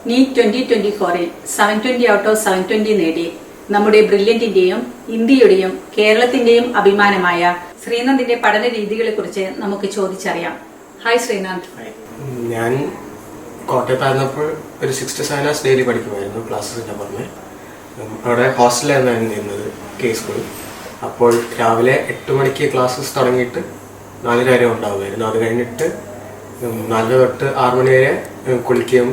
NEET 2024-ൽ 720 out of 720 നേടി നമ്മുടെ ബ്രില്യന്റിന്റെയും ഇന്ത്യയുടെയും കേരളത്തിന്റെയും അഭിമാനമായ ശ്രീനന്ദിന്റെ പഠന രീതികളെ കുറിച്ച് നമുക്ക് ചോദിച്ചറിയാം. ഹായ് ശ്രീനന്ദ്. ഞാൻ കോട്ടയത്തായിരുന്നപ്പോൾ ഒരു 6 to 7 hours ഡെയിലി പഠിക്കുമായിരുന്നു ക്ലാസ്സിൻ്റെ പുറമെ. അവിടെ ഹോസ്റ്റലിലായിരുന്നു ഞാൻ നിന്നത്, കെ സ്കൂളിൽ. അപ്പോൾ രാവിലെ 8 മണിക്ക് ക്ലാസ്സസ് തുടങ്ങിയിട്ട് 4 വരെ ഉണ്ടാകുമായിരുന്നു. അത് കഴിഞ്ഞിട്ട് 4 തൊട്ട് 6 മണി വരെ കുളിക്കുകയും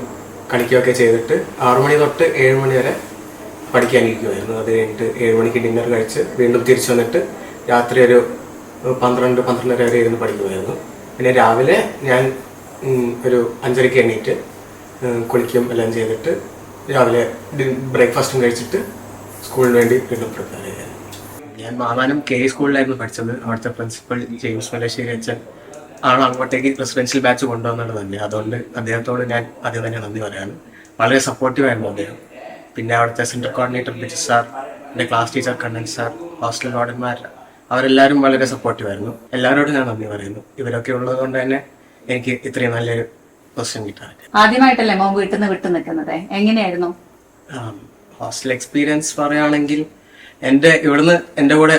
കളിക്കുകയൊക്കെ ചെയ്തിട്ട് 6 മണി തൊട്ട് 7 മണി വരെ പഠിക്കാനിരിക്കുമായിരുന്നു. അത് കഴിഞ്ഞിട്ട് 7 മണിക്ക് ഡിന്നർ കഴിച്ച് വീണ്ടും തിരിച്ചു വന്നിട്ട് രാത്രി ഒരു 12-12:30 വരെ ഇരുന്ന് പഠിക്കുമായിരുന്നു. പിന്നെ രാവിലെ ഞാൻ ഒരു 5:30 എണീറ്റ് കുളിക്കും എല്ലാം ചെയ്തിട്ട് രാവിലെ ബ്രേക്ക്ഫാസ്റ്റും കഴിച്ചിട്ട് സ്കൂളിന് വേണ്ടി വീണ്ടും പ്രിപ്പയർ ചെയ്യാൻ. ഞാൻ മാമാനം കെ സ്കൂളിലായിരുന്നു പഠിച്ചത്. അവിടുത്തെ പ്രിൻസിപ്പൽ ജെയിംസ് മലശ്ശേരി അച്ഛൻ ആണ് അങ്ങോട്ടേക്ക് റെസിഡൻഷ്യൽ ബാച്ച് കൊണ്ടുവന്നത് തന്നെ. അതുകൊണ്ട് അദ്ദേഹത്തോട് ഞാൻ ആദ്യം തന്നെ നന്ദി പറയാണ്. വളരെ സപ്പോർട്ടീവായിരുന്നു അദ്ദേഹം. പിന്നെ അവിടുത്തെ സെൻട്രൽ കോർഡിനേറ്റർ ബിജു സാർ, എൻ്റെ class teacher Kannan sir, hostel വാർഡന്മാർ, അവരെല്ലാവരും വളരെ സപ്പോർട്ടീവായിരുന്നു. എല്ലാവരോടും ഞാൻ നന്ദി പറയുന്നു. ഇവരൊക്കെ ഉള്ളത് കൊണ്ട് തന്നെ എനിക്ക് ഇത്രയും നല്ലൊരു പൊസിഷൻ കിട്ടാൻ. ആദ്യമായിട്ടല്ലേ മോൻ വീട്ടിൽ നിന്ന് വിട്ടു നിൽക്കുന്നത്? എങ്ങനെയായിരുന്നു ഹോസ്റ്റൽ എക്സ്പീരിയൻസ്? പറയുകയാണെങ്കിൽ ഇവിടുന്ന് എൻ്റെ കൂടെ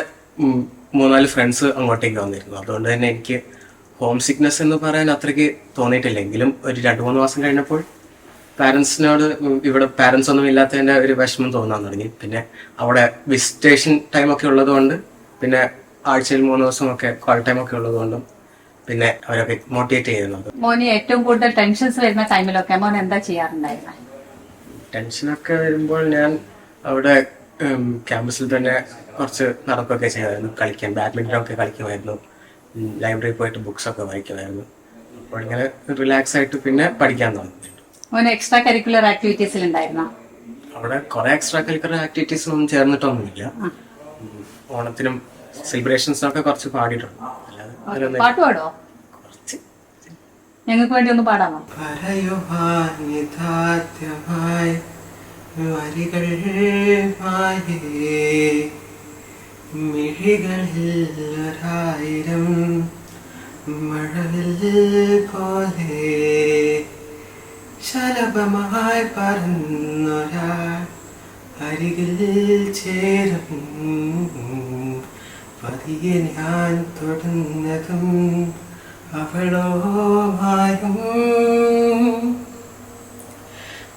3-4 ഫ്രണ്ട്സ് അങ്ങോട്ടേക്ക് വന്നിരുന്നു. അതുകൊണ്ട് തന്നെ എനിക്ക് ഹോം സിക്നെസ് എന്ന് പറയാൻ അത്രയ്ക്ക് തോന്നിയിട്ടില്ലെങ്കിലും ഒരു 2-3 മാസം കഴിഞ്ഞപ്പോൾ പാരൻസിനോട് ഇവിടെ പാരൻസ് ഒന്നും ഇല്ലാത്തതിൻ്റെ ഒരു വിഷമം തോന്നാൻ തുടങ്ങി. പിന്നെ അവിടെ വിസിറ്റേഷൻ ടൈമൊക്കെ ഉള്ളതുകൊണ്ട്, പിന്നെ ആഴ്ചയിൽ 3 ദിവസമൊക്കെ കോൾ ടൈമൊക്കെ ഉള്ളതുകൊണ്ടും പിന്നെ അവരൊക്കെ മോട്ടിവേറ്റ് ചെയ്യുന്നത്. മോന് ഏറ്റവും കൂടുതൽ ടെൻഷൻസ് വരുന്ന ടൈമിലൊക്കെ മോൻ എന്താ ചെയ്യാറുണ്ടായിരുന്നത്? ടെൻഷനൊക്കെ വരുമ്പോൾ ഞാൻ അവിടെ ക്യാമ്പസിൽ തന്നെ കുറച്ച് നടക്കുകയൊക്കെ ചെയ്യുമായിരുന്നു. കളിക്കാൻ ബാഡ്മിൻ്റൺ ഒക്കെ കളിക്കുമായിരുന്നു. ലൈബ്രറിയിൽ പോയിട്ട് ബുക്സ് ഒക്കെ വായിക്കുമായിരുന്നു. അപ്പോൾ ഇങ്ങനെ റിലാക്സ് ആയിട്ട് പിന്നെ പഠിക്കാൻ തുടങ്ങി. മോന് എക്സ്ട്രാ കരിക്കുലർ ആക്ടിവിറ്റീസിൽ ഉണ്ടായിരുന്നോ? അവിടെ കുറെ എക്സ്ട്രാ കരിക്കുലർ ആക്ടിവിറ്റീസിനൊന്നും ചേർന്നിട്ടൊന്നുമില്ല. ഓണത്തിനും സെലിബ്രേഷൻസിനൊക്കെ കുറച്ച് പാടിയിട്ടുണ്ട്. പാട്ട് പാടോ? ഞങ്ങൾക്ക് വേണ്ടി ഒന്ന് പാടാമോ? മിഴികളിൽ മഴവിൽ പോലെ ശലഭമായി പറന്നൊരാ അരികിൽ ചേരും പതിയെ ഞാൻ തൊടുന്നതും അവളോ മായും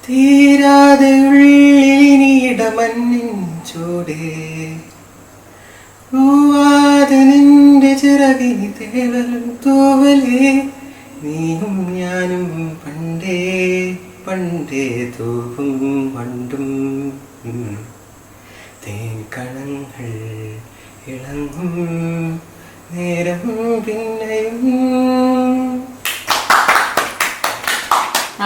തീരാതെ ഉള്ളിനിടമഞ്ഞിൻ ചൂടേ പൂവാതെ നിന്റെ ചിറകിനി തേവലും തൂവലേ നീയും ഞാനും പണ്ടേ പണ്ടേ തൂവും വണ്ടും തേൻകണങ്ങൾ ഇളങ്ങും നേരം പിന്നെയും.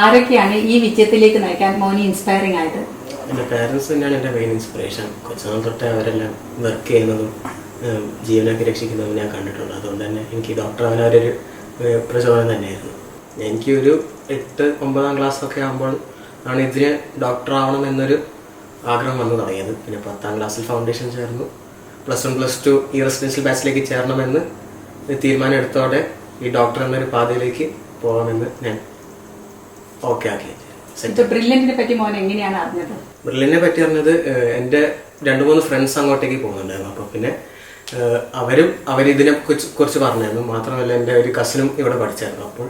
ആരൊക്കെയാണ് ഈ വിജയത്തിലേക്ക് നയിക്കാൻ മോനി ഇൻസ്പയറിംഗ് ആയിട്ട്? എൻ്റെ പേരൻസ് തന്നെയാണ് എൻ്റെ മെയിൻ ഇൻസ്പിറേഷൻ. കൊച്ചുനാൾ തൊട്ടേ അവരെല്ലാം വർക്ക് ചെയ്യുന്നതും ജീവനൊക്കെ രക്ഷിക്കുന്നതും ഞാൻ കണ്ടിട്ടുണ്ട്. അതുകൊണ്ട് തന്നെ എനിക്ക് ഡോക്ടർ ആവാനൊരു പ്രചോദനം തന്നെയായിരുന്നു. എനിക്കൊരു 8-9 ക്ലാസ്സൊക്കെ ആകുമ്പോൾ ആണ് ഇതിന് ഡോക്ടർ ആവണം എന്നൊരു ആഗ്രഹം വന്നു തുടങ്ങിയത്. പിന്നെ 10ാം ക്ലാസ്സിൽ ഫൗണ്ടേഷൻ ചേർന്നു. +1 +2 ഈ റെസിഡൻഷ്യൽ ബാച്ചിലേക്ക് ചേരണമെന്ന് തീരുമാനം എടുത്തോടെ ഈ ഡോക്ടർ എന്നൊരു പാതയിലേക്ക് പോകാമെന്ന് ഞാൻ ഓക്കെ ആക്കി. ബ്രില്യന്റിനെ പറ്റി മോൻ എങ്ങനെയാണ് അറിഞ്ഞത്? ബ്രില്യന്റിനെ പറ്റി അറിഞ്ഞത് എൻ്റെ 2-3 ഫ്രണ്ട്സ് അങ്ങോട്ടേക്ക് പോകുന്നുണ്ടായിരുന്നു. അപ്പോൾ പിന്നെ അവരിതിനെ കുറിച്ച് പറഞ്ഞായിരുന്നു. മാത്രമല്ല എൻ്റെ ഒരു കസിനും ഇവിടെ പഠിച്ചായിരുന്നു. അപ്പോൾ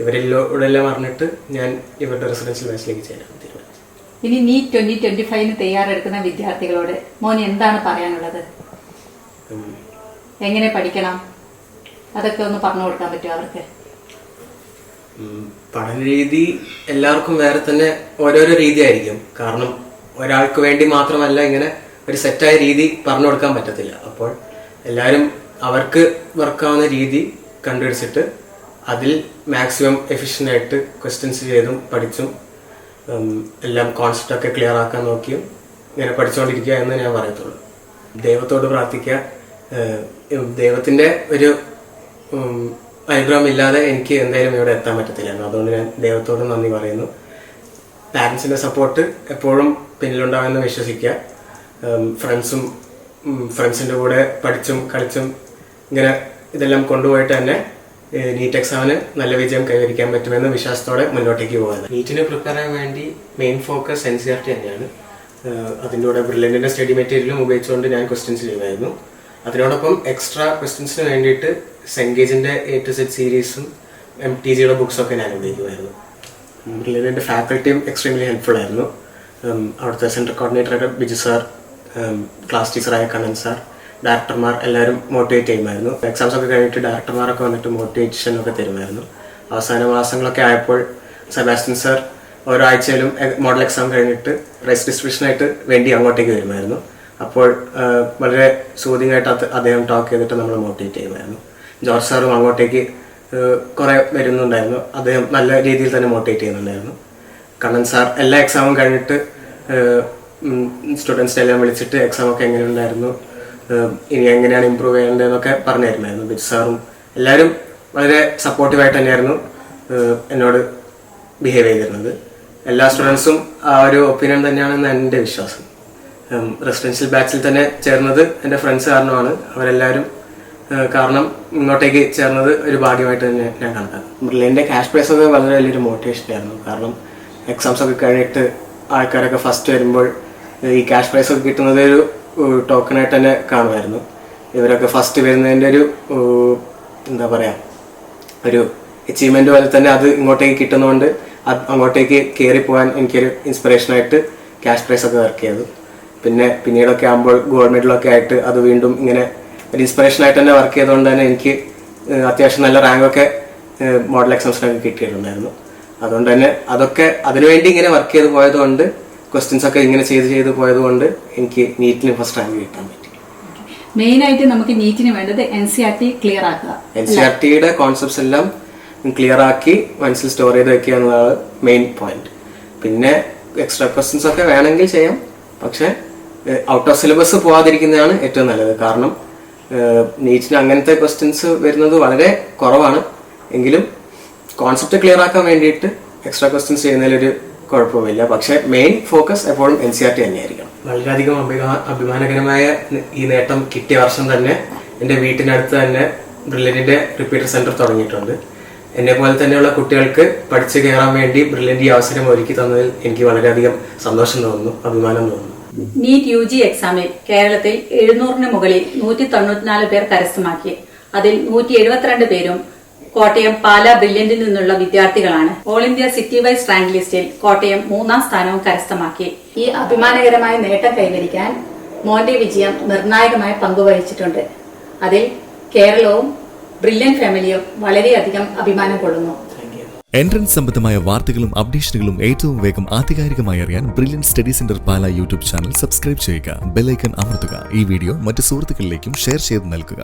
ഇവരെല്ലാം അറിഞ്ഞിട്ട് ഞാൻ ഇവരുടെ റെസിഡൻഷ്യൽ ബാച്ചിലേക്ക് ചേരാൻ തീരുമാനിച്ചു. ഇനി നീറ്റ് 2025 തയ്യാറെടുക്കുന്ന വിദ്യാർത്ഥികളോട് മോൻ എന്താണ് പറയാനുള്ളത്? എങ്ങനെ പഠിക്കണം, അതൊക്കെ ഒന്ന് പറഞ്ഞു കൊടുക്കാൻ പറ്റുമോ അവർക്ക്? പഠനരീതി എല്ലാവർക്കും വേറെ തന്നെ ഓരോരോ രീതിയായിരിക്കും. കാരണം ഒരാൾക്ക് വേണ്ടി മാത്രമല്ല ഇങ്ങനെ ഒരു സെറ്റായ രീതി പറഞ്ഞു കൊടുക്കാൻ പറ്റത്തില്ല. അപ്പോൾ എല്ലാവരും അവർക്ക് വർക്കാവുന്ന രീതി കണ്ടുപിടിച്ചിട്ട് അതിൽ മാക്സിമം എഫിഷ്യൻ്റായിട്ട് ക്വസ്റ്റ്യൻസ് ചെയ്തും പഠിച്ചും എല്ലാം കോൺസെപ്റ്റൊക്കെ ക്ലിയർ ആക്കാൻ നോക്കിയും ഇങ്ങനെ പഠിച്ചുകൊണ്ടിരിക്കുക എന്ന് ഞാൻ പറയത്തുള്ളൂ. ദൈവത്തോട് പ്രാർത്ഥിക്കുക. ദൈവത്തിൻ്റെ ഒരു അനുഗ്രഹം ഇല്ലാതെ എനിക്ക് എന്തായാലും ഇവിടെ എത്താൻ പറ്റത്തില്ലായിരുന്നു. അതുകൊണ്ട് ഞാൻ ദൈവത്തോട് നന്ദി പറയുന്നു. പാരൻസിൻ്റെ സപ്പോർട്ട് എപ്പോഴും പിന്നിലുണ്ടാവുമെന്ന് വിശ്വസിക്കുക. ഫ്രണ്ട്സിൻ്റെ കൂടെ പഠിച്ചും കളിച്ചും ഇങ്ങനെ ഇതെല്ലാം കൊണ്ടുപോയിട്ട് തന്നെ നീറ്റ് എക്സാമിന് നല്ല വിജയം കൈവരിക്കാൻ പറ്റുമെന്ന വിശ്വാസത്തോടെ മുന്നോട്ടേക്ക് പോകുന്നത്. നീറ്റിന് പ്രിപ്പയർ ചെയ്യാൻ വേണ്ടി മെയിൻ ഫോക്കസ് NCERT തന്നെയാണ്. അതിൻ്റെ കൂടെ ബ്രില്യൻറ്റിൻ്റെ സ്റ്റഡി മെറ്റീരിയലും ഉപയോഗിച്ചുകൊണ്ട് ഞാൻ ക്വസ്റ്റ്യൻസ് ചെയ്യുമായിരുന്നു. അതിനോടൊപ്പം എക്സ്ട്രാ ക്വസ്റ്റ്യൻസിന് വേണ്ടിയിട്ട് സെൻഗേജിൻ്റെ A to Z സീരീസും MTGയുടെ ബുക്സൊക്കെ ഞാൻ ഉപയോഗിക്കുമായിരുന്നു. ബ്രില്യൻറ്റിൻ്റെ ഫാക്കൽറ്റിയും എക്സ്ട്രീംലി ഹെൽപ്ഫുൾ ആയിരുന്നു. അവിടുത്തെ സെൻട്രൽ കോർഡിനേറ്ററായ ബിജു സാർ, ക്ലാസ് ടീച്ചറായ കണ്ണൻ സാർ, ഡയറക്ടർമാർ എല്ലാവരും മോട്ടിവേറ്റ് ചെയ്യുമായിരുന്നു. എക്സാംസ് ഒക്കെ കഴിഞ്ഞിട്ട് ഡയറക്ടർമാരൊക്കെ വന്നിട്ട് മോട്ടിവേഷൻ ഒക്കെ തരുമായിരുന്നു. അവസാന മാസങ്ങളൊക്കെ ആയപ്പോൾ സെബാസ്റ്റ്യൻ സാർ ഓരോ ആഴ്ചയിലും മോഡൽ എക്സാം കഴിഞ്ഞിട്ട് പ്രൈസ് ഡിസ്ട്രിബ്യൂഷനായിട്ട് വേണ്ടി അങ്ങോട്ടേക്ക് വരുമായിരുന്നു. അപ്പോൾ വളരെ സൂതിങ്ങായിട്ട് അദ്ദേഹം ടോക്ക് ചെയ്തിട്ട് നമ്മൾ മോട്ടിവേറ്റ് ചെയ്യുമായിരുന്നു. ജോർജ് സാറും അങ്ങോട്ടേക്ക് കുറേ വരുന്നുണ്ടായിരുന്നു. അദ്ദേഹം നല്ല രീതിയിൽ തന്നെ മോട്ടിവേറ്റ് ചെയ്യുന്നുണ്ടായിരുന്നു. കണ്ണൻ സാർ എല്ലാ എക്സാമും കഴിഞ്ഞിട്ട് സ്റ്റുഡൻസിനെ എല്ലാം വിളിച്ചിട്ട് എക്സാമൊക്കെ എങ്ങനെയുണ്ടായിരുന്നു, ഇനി എങ്ങനെയാണ് ഇമ്പ്രൂവ് ചെയ്യേണ്ടതെന്നൊക്കെ പറഞ്ഞു തരുമായിരുന്നു. ബിജു സാറും എല്ലാവരും വളരെ സപ്പോർട്ടീവായിട്ട് തന്നെയായിരുന്നു എന്നോട് ബിഹേവ് ചെയ്തിരുന്നത്. എല്ലാ സ്റ്റുഡൻസും ആ ഒരു ഒപ്പീനിയൻ തന്നെയാണെന്ന് എൻ്റെ വിശ്വാസം. റെസിഡൻഷ്യൽ ബാച്ചിൽ തന്നെ ചേർന്നത് എൻ്റെ ഫ്രണ്ട്സ് കാരണമാണ്. അവരെല്ലാവരും കാരണം ഇങ്ങോട്ടേക്ക് ചേർന്നത് ഒരു ഭാഗ്യമായിട്ട് തന്നെ ഞാൻ കണക്കാക്കും. ബ്രില്യൻ്റെ ക്യാഷ് പ്രൈസ് ഒക്കെ വളരെ വലിയൊരു മോട്ടിവേഷൻ ആയിരുന്നു. കാരണം എക്സാംസ് ഒക്കെ കഴിഞ്ഞിട്ട് ആൾക്കാരൊക്കെ ഫസ്റ്റ് വരുമ്പോൾ ഈ ക്യാഷ് പ്രൈസ് ഒക്കെ കിട്ടുന്നത് ഒരു ടോക്കണായിട്ട് തന്നെ കാണുമായിരുന്നു. ഇവരൊക്കെ ഫസ്റ്റ് വരുന്നതിൻ്റെ ഒരു എന്താ പറയുക, ഒരു അച്ചീവ്മെൻറ്റ് പോലെ തന്നെ അത് ഇങ്ങോട്ടേക്ക് കിട്ടുന്നതുകൊണ്ട് അങ്ങോട്ടേക്ക് കയറി പോകാൻ എനിക്കൊരു ഇൻസ്പിറേഷനായിട്ട് ക്യാഷ് പ്രൈസ് ഒക്കെ വർക്ക് ചെയ്തു. പിന്നെ പിന്നീടൊക്കെ ആകുമ്പോൾ ഗോൾഡ് മെഡലൊക്കെ ആയിട്ട് അത് വീണ്ടും ഇങ്ങനെ ഒരു ഇൻസ്പിറേഷനായിട്ട് തന്നെ വർക്ക് ചെയ്തുകൊണ്ട് തന്നെ എനിക്ക് അത്യാവശ്യം നല്ല റാങ്കൊക്കെ മോഡൽ എക്സാംസിനൊക്കെ കിട്ടിയിട്ടുണ്ടായിരുന്നു. അതുകൊണ്ട് തന്നെ അതൊക്കെ അതിനുവേണ്ടി ഇങ്ങനെ വർക്ക് ചെയ്ത് പോയതുകൊണ്ട്, ക്വസ്റ്റ്യൻസ് ഒക്കെ ഇങ്ങനെ ചെയ്ത് പോയതുകൊണ്ട് എനിക്ക് നീറ്റിന് ഫസ്റ്റ് റാങ്ക് കിട്ടാൻ പറ്റി. മെയിൻ ആയിട്ട് നമുക്ക് നീറ്റിന് വേണ്ടത് NCERT ക്ലിയർ ആക്കുക. NCERTയുടെ കോൺസെപ്റ്റ്സ് എല്ലാം ക്ലിയർ ആക്കി മനസ്സിൽ സ്റ്റോർ ചെയ്ത് വെക്കുക എന്നതാണ് മെയിൻ പോയിന്റ്. പിന്നെ എക്സ്ട്രാ ക്വസ്റ്റ്യൻസ് ഒക്കെ വേണമെങ്കിൽ ചെയ്യാം, പക്ഷെ ഔട്ട് ഓഫ് സിലബസ് പോവാതിരിക്കുന്നതാണ് ഏറ്റവും നല്ലത്. കാരണം നീറ്റിന് അങ്ങനത്തെ ക്വസ്റ്റ്യൻസ് വരുന്നത് വളരെ കുറവാണ്. എങ്കിലും കോൺസെപ്റ്റ് ക്ലിയർ ആക്കാൻ വേണ്ടിയിട്ട് എക്സ്ട്രാ ക്വസ്റ്റ്യൻസ് ചെയ്യുന്നതിലൊരു കുഴപ്പമില്ല. പക്ഷെ മെയിൻ ഫോക്കസ് എപ്പോഴും NCERT തന്നെയായിരിക്കണം. വളരെയധികം അഭിമാനകരമായ ഈ നേട്ടം കിട്ടിയ വർഷം തന്നെ എൻ്റെ വീട്ടിനടുത്ത് തന്നെ ബ്രില്യൻറ്റിൻ്റെ റിപ്പീറ്റർ സെൻറ്റർ തുടങ്ങിയിട്ടുണ്ട്. എന്നെ പോലെ തന്നെയുള്ള കുട്ടികൾക്ക് പഠിച്ചു കയറാൻ വേണ്ടി ബ്രില്യൻറ്റ് ഈ അവസരം ഒരുക്കി തന്നതിൽ എനിക്ക് വളരെയധികം സന്തോഷം തോന്നുന്നു, അഭിമാനം തോന്നുന്നു. നീറ്റ് UG എക്സാമിൽ കേരളത്തിൽ 700-ന് മുകളിൽ 194 പേർ കരസ്ഥമാക്കി. അതിൽ 172 പേരും കോട്ടയം പാലാ ബ്രില്യന്റിൽ നിന്നുള്ള വിദ്യാർത്ഥികളാണ്. All India city vice rank ലിസ്റ്റിൽ കോട്ടയം 3ാം സ്ഥാനവും കരസ്ഥമാക്കി. ഈ അഭിമാനകരമായ നേട്ടം കൈവരിക്കാൻ മോന്റെ വിജയം നിർണായകമായ പങ്കുവഹിച്ചിട്ടുണ്ട്. അതിൽ കേരളവും ബ്രില്യന്റ് ഫാമിലിയും വളരെയധികം അഭിമാനം കൊള്ളുന്നു. എൻട്രൻസ് സംബന്ധമായ വാർത്തകളും അപ്ഡേഷനുകളും ഏറ്റവും വേഗം ആധികാരികമായി അറിയാൻ ബ്രില്യന്റ് സ്റ്റഡി സെന്റർ പാല യൂട്യൂബ് ചാനൽ സബ്സ്ക്രൈബ് ചെയ്യുക. ബെൽ ഐക്കൺ അമർത്തുക. ഈ വീഡിയോ മറ്റു സുഹൃത്തുക്കളിലേക്കും ഷെയർ ചെയ്ത് നൽകുക.